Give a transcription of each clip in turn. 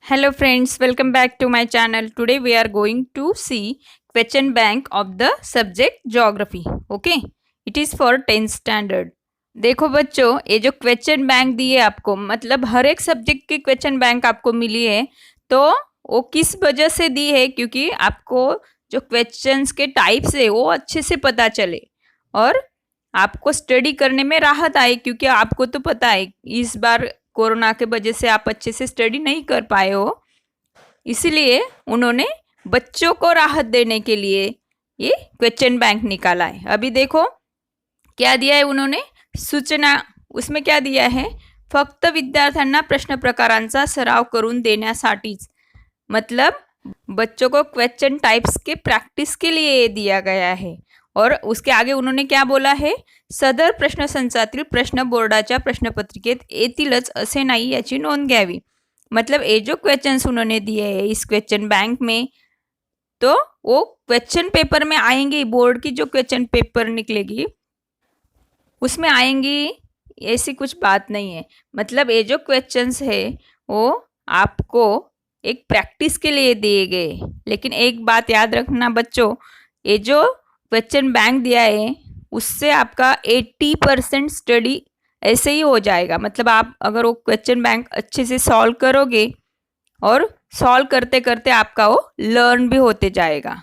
Hello friends, welcome back to my channel. Today we are going to see question bank of the subject geography. Okay, it is for 10th standard. देखो बच्चों, ये जो question bank दी है आपको, मतलब हर एक subject की question bank आपको मिली है, तो वो किस वजह से दी है? क्योंकि आपको जो क्वेश्चंस के टाइप्स है वो अच्छे से पता चले और आपको स्टडी करने में राहत आए, क्योंकि आपको तो पता है इस बार कोरोना के वजह से आप अच्छे से स्टडी नहीं कर पाए हो, इसीलिए उन्होंने बच्चों को राहत देने के लिए ये क्वेश्चन बैंक निकाला है. अभी देखो क्या दिया है उन्होंने, सूचना. उसमें क्या दिया है, फक्त विद्यार्थ्यांना प्रश्न प्रकारांचा सराव करून देण्यासाठीच, मतलब बच्चों को क्वेश्चन टाइप्स के प्रैक्टिस के लिए ये दिया गया है. और उसके आगे उन्होंने क्या बोला है, सदर प्रश्नसंचातील प्रश्न बोर्डाच्या प्रश्नपत्रिकेत येतीलच असे नाही याची नोंद घ्यावी. मतलब ये जो क्वेश्चंस उन्होंने दिए हैं इस क्वेश्चन बैंक में, तो वो क्वेश्चन पेपर में आएंगे. बोर्ड की जो क्वेश्चन पेपर निकलेगी उसमें आएंगी, ऐसी कुछ बात नहीं है. मतलब ये जो क्वेश्चंस है वो आपको एक प्रैक्टिस के लिए दिए गए. लेकिन एक बात याद रखना बच्चों, ये जो क्वेश्चन बैंक दिया है उससे आपका 80% स्टडी ऐसे ही हो जाएगा. मतलब आप अगर वो क्वेश्चन बैंक अच्छे से सॉल्व करोगे और सॉल्व करते करते आपका वो लर्न भी होते जाएगा.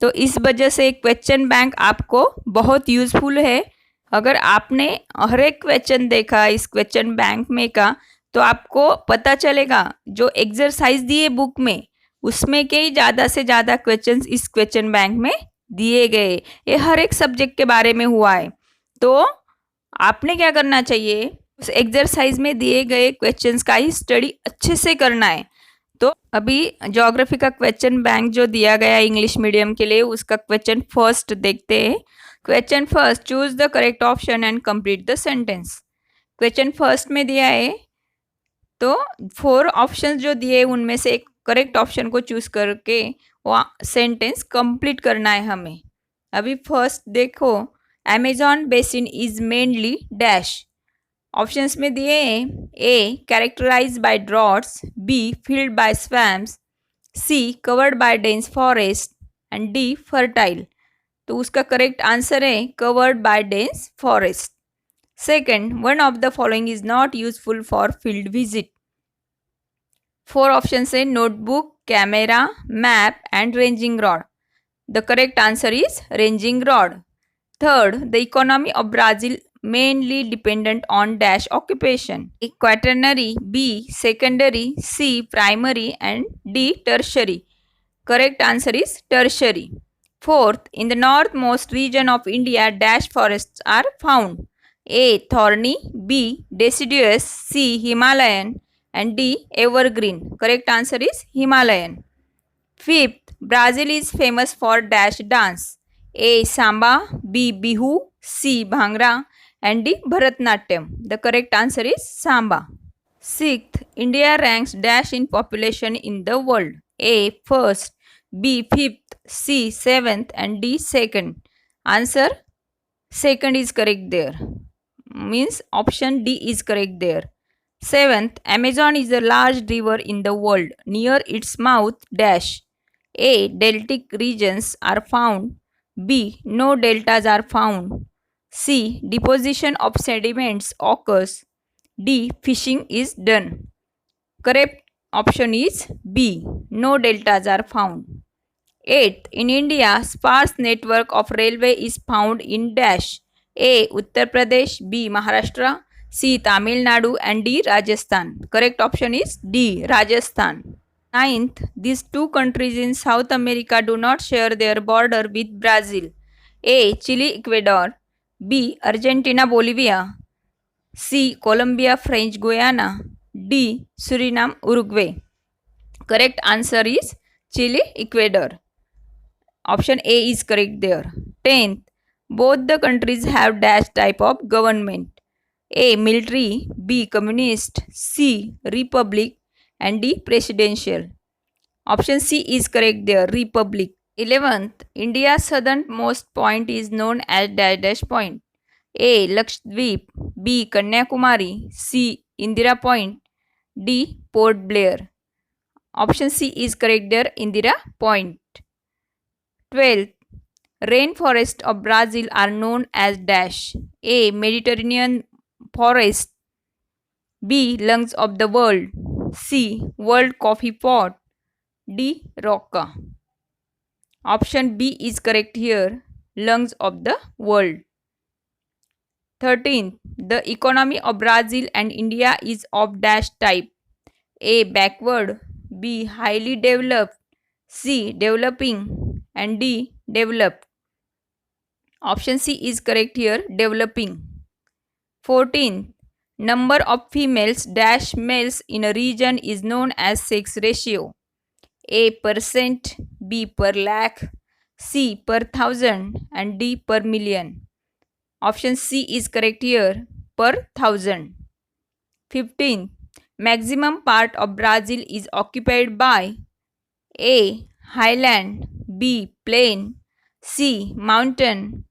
तो इस वजह से क्वेश्चन बैंक आपको बहुत यूज़फुल है. अगर आपने हर एक क्वेश्चन देखा इस क्वेश्चन बैंक में का, तो आपको पता चलेगा जो एक्सरसाइज दिए बुक में उसमें के ज़्यादा से ज़्यादा क्वेश्चंस इस क्वेश्चन बैंक में दिए गए. ये हर एक सब्जेक्ट के बारे में हुआ है. तो आपने क्या करना चाहिए, उस एक्सरसाइज में दिए गए क्वेश्चंस का ही स्टडी अच्छे से करना है. तो अभी ज्योग्राफी का क्वेश्चन बैंक जो दिया गया है इंग्लिश मीडियम के लिए, उसका क्वेश्चन फर्स्ट देखते हैं. Question first, choose the correct option and complete the sentence. Question first में दिया है, तो 4 ऑप्शंस जो दिए उनमें से एक करेक्ट ऑप्शन को चूज करके वो सेंटेंस कंप्लीट करना है हमें. अभी फर्स्ट देखो, Amazon basin is mainly dash. Options में दिए हैं, A characterise by droughts, B filled by swamps, C covered by dense forest and D fertile. तो उसका करेक्ट आंसर है covered by dense forest. Second, one of the following is not useful for field visit. 4 options है, notebook, camera, map and ranging rod. The correct answer is ranging rod. Third, the economy of Brazil mainly dependent on dash occupation. A quaternary, B secondary, C primary and D tertiary. Correct answer is tertiary. Fourth, in the northmost region of India dash forests are found. A thorny, B deciduous, C Himalayan and D evergreen. Correct answer is Himalayan. Fifth, Brazil is famous for dash dance. A samba, B bihu, C bhangra and D Bharatnatyam. The correct answer is Samba. Sixth, India ranks dash in population in the world. A first, B fifth, C seventh and D second. Answer second is correct there. Means option D is correct there. Seventh, Amazon is a large river in the world. Near its mouth dash. A deltic regions are found. B no deltas are found. C. Deposition of sediments occurs. D. Fishing is done. Correct option is B. No deltas are found. 8. In India, sparse network of railway is found in dash. A. Uttar Pradesh, B. Maharashtra, C. Tamil Nadu and D. Rajasthan. Correct option is D. Rajasthan. 9th, these two countries in South America do not share their border with Brazil. A. Chile, Ecuador, B. Argentina, Bolivia, C. Colombia, French Guiana, D. Suriname, Uruguay. Correct answer is Chile, Ecuador. Option A is correct there. 10th, both the countries have dash type of government. A. Military, B. Communist, C. Republic and D. Presidential. Option C is correct there, Republic. 11th, India's southernmost point is known as dash dash point. A. Lakshadweep, B. Kanyakumari, C. Indira Point, D. Port Blair. Option C is correct there, Indira Point. 12th, rainforests of Brazil are known as dash. A. Mediterranean forest, B. Lungs of the world, C. World coffee pot, D. Rocka. Option B is correct here, lungs of the world. 13th, the economy of Brazil and India is of dash type. A. Backward, B. Highly developed, C. Developing, and D. Developed. Option C is correct here, developing. 14th, number of females dash males in a region is known as sex ratio. A. Percent, B. Per lakh, C. Per thousand, and D. Per million. Option C is correct here, per thousand. 15. Maximum part of Brazil is occupied by A. Highland, B. Plain, C. Mountain,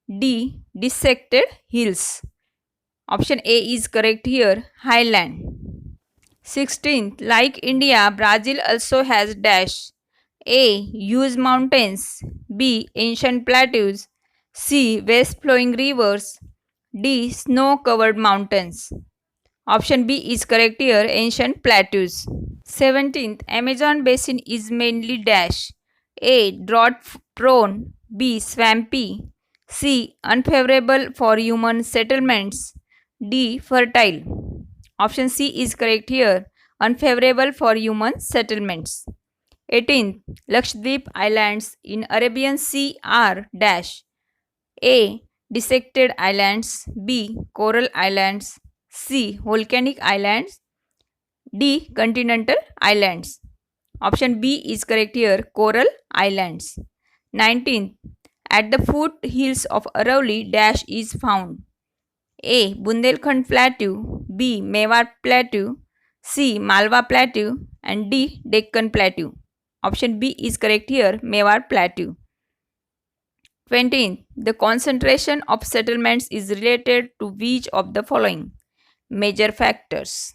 D. Dissected hills. Option A is correct here, highland. 16th, like India, Brazil also has dash. A. Huge mountains, B. Ancient plateaus, C. West flowing rivers, D. Snow covered mountains. Option B is correct here, ancient plateaus. 17th, Amazon basin is mainly dash. A. Drought prone, B. Swampy, C. Unfavorable for human settlements, D. Fertile. Option C is correct here, unfavorable for human settlements. 18th, Lakshadweep Islands in Arabian Sea are dash. A. Dissected islands, B. Coral islands, C. Volcanic islands, D. Continental islands. Option B is correct here, coral islands. 19th, at the foothills of Arauli dash is found. A. Bundelkhand Plateau, B. Mewar Plateau, C. Malwa Plateau, and D. Deccan Plateau. Option B is correct here, Mewar Plateau. 20th, the concentration of settlements is related to which of the following major factors?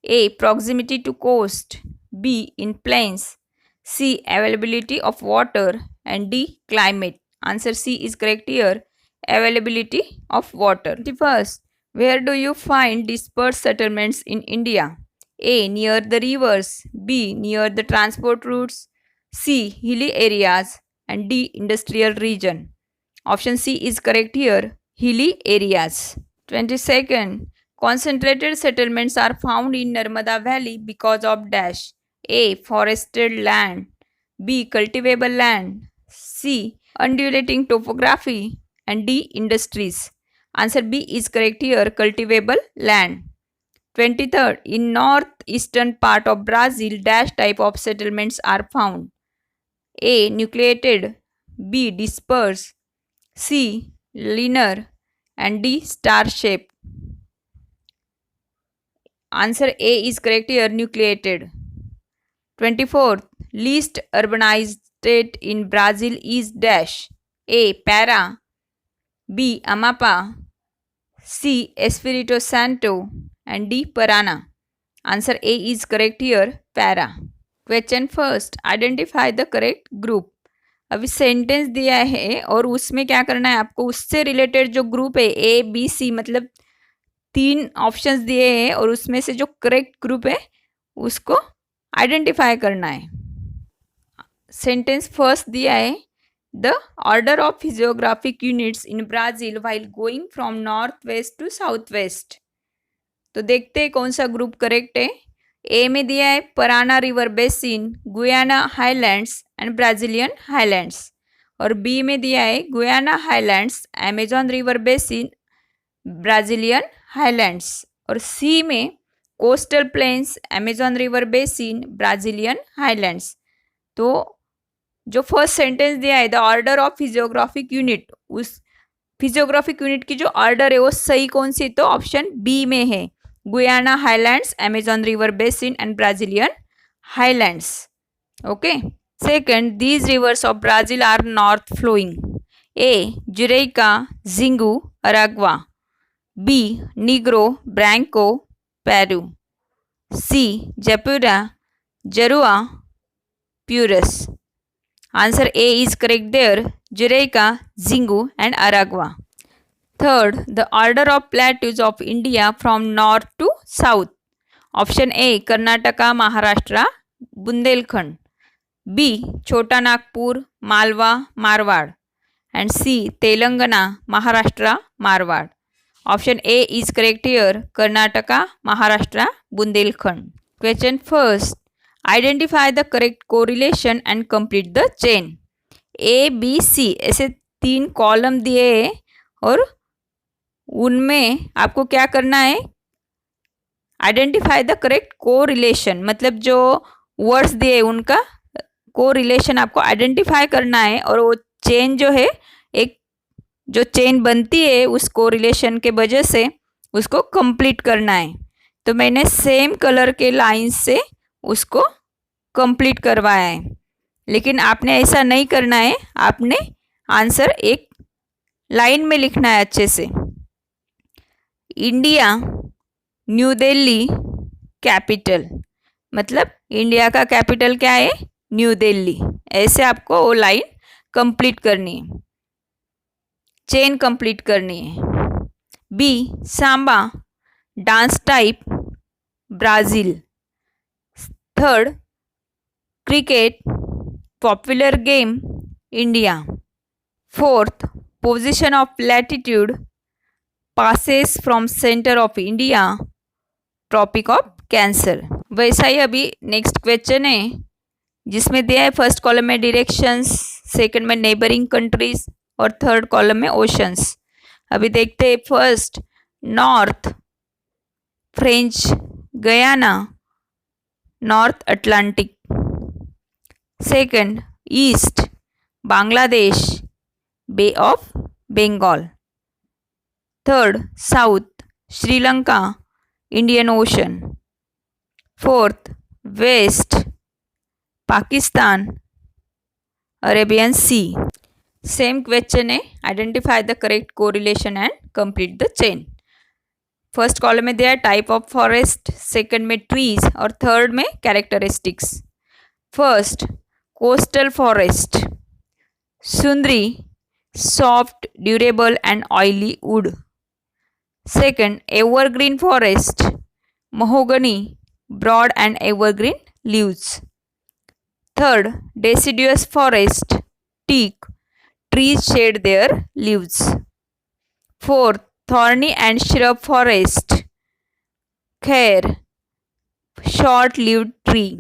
A. Proximity to coast, B. In plains, C. Availability of water, and D. Climate. Answer C is correct here, availability of water. 21st, where do you find dispersed settlements in India? A. Near the rivers, B. Near the transport routes, C. Hilly areas, and D. Industrial region. Option C is correct here, hilly areas. 22nd, concentrated settlements are found in Narmada Valley because of dash. A. Forested land, B. Cultivable land, C. Undulating topography, and D. Industries. Answer B is correct here, cultivable land. 23rd, in northeastern part of Brazil, dash type of settlements are found. A. Nucleated, B. Dispersed, C. Linear, and D. Star-shaped. Answer A is correct here, nucleated. 24th, least urbanized state in Brazil is dash. A. Para, B. Amapá, C. Espírito Santo, and D. Paraná. Answer A is correct here, Para. Question first, identify the correct group. अभी sentence दिया है और उसमें क्या करना है आपको, उससे रिलेटेड जो ग्रुप है ए बी सी, मतलब 3 ऑप्शंस दिए हैं और उसमें से जो करेक्ट ग्रुप है उसको आइडेंटिफाई करना है. सेंटेंस फर्स्ट दिया है, the order of physiographic units in Brazil while going from north west to south west. तो देखते हैं कौन सा ग्रुप करेक्ट है. ए में दिया है Parana river basin, Guyana highlands and Brazilian highlands, और बी में दिया है Guyana highlands, Amazon river basin, Brazilian highlands, और सी में coastal planes, Amazon river basin, Brazilian highlands. तो जो फर्स्ट सेंटेंस दिया है the order of physiographic unit, उस फिजियोग्राफिक यूनिट की जो ऑर्डर है वो सही कौन सी, तो ऑप्शन बी में है, Guyana highlands, Amazon river basin and Brazilian highlands. Okay, Second, these rivers of Brazil are north flowing. A. Jureca, Zingu, Aragua. B. Negro, Branco, Peru. C. Japura, Jarua, Purus. Answer A is correct there. Jureca, Zingu and Aragua. Third, the order of plateaus of India from north to south. Option A. Karnataka, Maharashtra, Bundelkhand. B. Chota Nagpur, Malwa, Marwad. And C. Telangana, Maharashtra, Marwad. Option A is correct here. Karnataka, Maharashtra, Bundelkhand. Question first. Identify the correct correlation and complete the chain. A, B, C ऐसे 3 column दिए हैं और उनमें आपको क्या करना है, identify the correct correlation, मतलब जो वर्ड्स दिए उनका कोरिलेशन आपको आइडेंटिफाई करना है और वो चेन जो है, एक जो चेन बनती है उस कोरिलेशन के वजह से उसको कंप्लीट करना है. तो मैंने सेम कलर के लाइन से उसको कंप्लीट करवाया है, लेकिन आपने ऐसा नहीं करना है. आपने आंसर एक लाइन में लिखना है अच्छे से. इंडिया, न्यू दिल्ली, कैपिटल, मतलब इंडिया का कैपिटल क्या है, न्यू दिल्ली. ऐसे आपको वो लाइन कंप्लीट करनी है, चेन कंप्लीट करनी है. B, samba, dance type, Brazil. Third, cricket, popular game, India. Fourth, position of latitude, passes from centre of India, Tropic of Cancer. वैसा ही अभी नेक्स्ट क्वेश्चन है जिसमें दिया है फर्स्ट कॉलम में डायरेक्शंस, सेकंड में नेबरिंग कंट्रीज और थर्ड कॉलम में ओशंस. अभी देखते हैं. First, north, French Guiana, North Atlantic. Second, east, Bangladesh, Bay of Bengal. Third, south, Sri Lanka, Indian Ocean. Fourth, waste, Pakistan, Arabian C. Same question है, identify the correct correlation and complete the chain. First column में दिया type of forest, second में trees और third में characteristics. First, coastal forest, Sundari, soft, durable and oily would. Second, evergreen forest, mahogany, broad and evergreen leaves. Third, deciduous forest, teak, trees shade their leaves. Fourth, thorny and shrub forest, khair, short-lived tree.